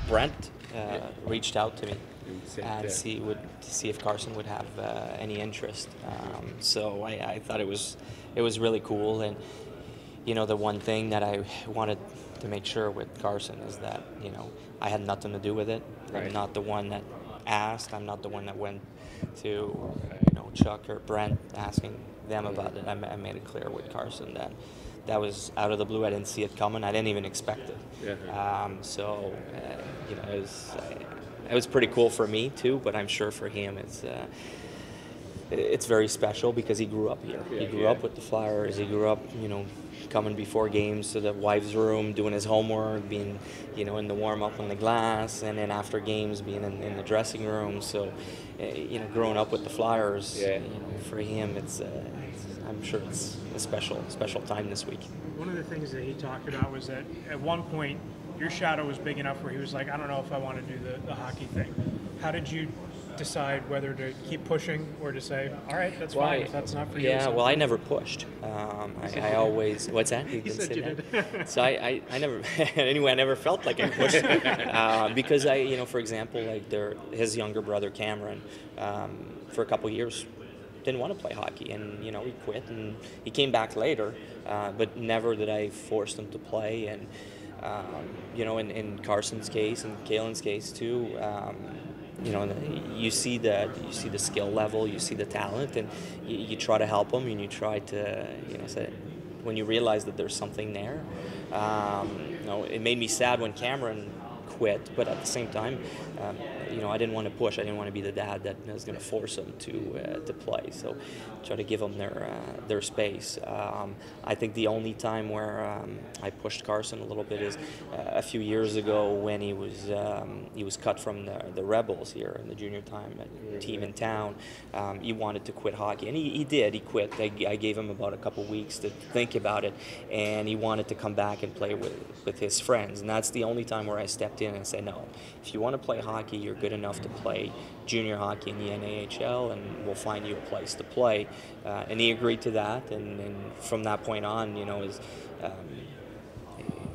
Brent reached out to me and see if Carson would have any interest. So I thought it was really cool. And the one thing that I wanted to make sure with Carson is that I had nothing to do with it. Right. I'm not the one that asked. I'm not the one that went to Chuck or Brent asking them about it. I made it clear with Carson that was out of the blue. I didn't see it coming. I didn't even expect it. It was pretty cool for me too, but I'm sure for him it's very special because he grew up here. He grew up with the Flyers. He grew up, coming before games to the wife's room, doing his homework, being, in the warm-up on the glass, and then after games being in the dressing room. So, growing up with the Flyers, for him, I'm sure it's a special time this week. One of the things that he talked about was that at one point your shadow was big enough where he was like, I don't know if I want to do the hockey thing. How did you decide whether to keep pushing or to say, all right, that's fine, if that's not for you? Yeah, well, I never pushed. I always, what's that? He said you did. So I never, anyway, I never felt like I pushed. Because for example, like his younger brother, Cameron, for a couple years, didn't want to play hockey, and he quit, and he came back later, but never did I force him to play. And in Carson's case and Kalen's case too, you see the skill level, you see the talent, and you try to help them, and you try to say, when you realize that there's something there. It made me sad when Cameron quit, but at the same time, I didn't want to push. I didn't want to be the dad that was going to force them to play. So try to give them their space. I think the only time where I pushed Carson a little bit is a few years ago when he was cut from the Rebels here in the junior team in town. He wanted to quit hockey, and he did. He quit. I gave him about a couple weeks to think about it, and he wanted to come back and play with his friends. And that's the only time where I stepped in and said, no, if you want to play hockey, you're good enough to play junior hockey in the NAHL, and we'll find you a place to play. And he agreed to that, and from that point on,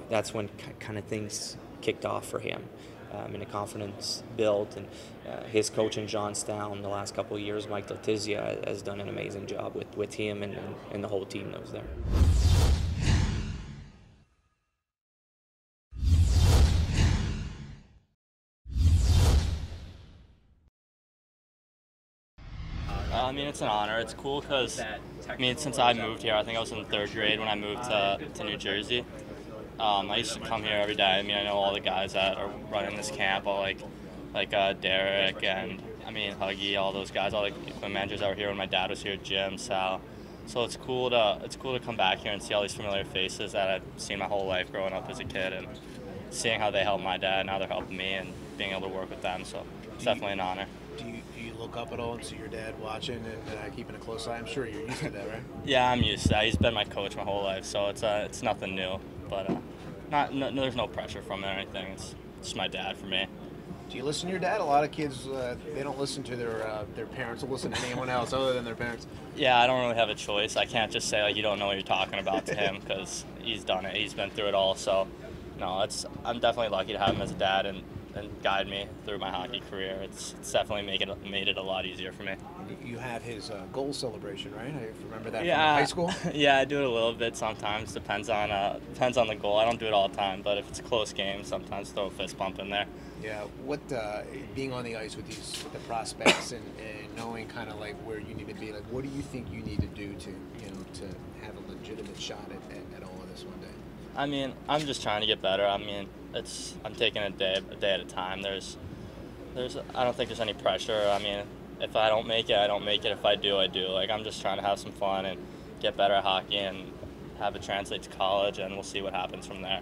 that's when kind of things kicked off for him, and the confidence built. And his coach in Johnstown the last couple of years, Mike Letizia, has done an amazing job with him and the whole team that was there. It's an honor. It's cool because, since I moved here, I think I was in third grade when I moved to New Jersey. I used to come here every day. I know all the guys that are running this camp, all like Derek and, Huggy, all those guys, all the equipment managers that were here when my dad was here, Jim, Sal. So it's cool to come back here and see all these familiar faces that I've seen my whole life growing up as a kid, and seeing how they helped my dad and how they're helping me, and being able to work with them. So it's definitely an honor. Do you look up at all and see your dad watching and keeping a close eye? I'm sure you're used to that, right? Yeah, I'm used to that. He's been my coach my whole life, so it's nothing new. But there's no pressure from it or anything. It's just my dad for me. Do you listen to your dad? A lot of kids, they don't listen to their parents. They'll listen to anyone else other than their parents. Yeah, I don't really have a choice. I can't just say, you don't know what you're talking about to him, because he's done it. He's been through it all. So, no, I'm definitely lucky to have him as a dad and guide me through my hockey career. It's definitely made it a lot easier for me. You have his goal celebration, right? I remember that from high school? Yeah, I do it a little bit sometimes. Depends on the goal. I don't do it all the time, but if it's a close game, sometimes throw a fist bump in there. Yeah, what being on the ice with the prospects and knowing kind of like where you need to be, like what do you think you need to do to have a legitimate shot at all of this one day? I'm just trying to get better. I'm taking a day at a time. I don't think there's any pressure. If I don't make it, I don't make it. If I do, I do. I'm just trying to have some fun and get better at hockey and have it translate to college, and we'll see what happens from there.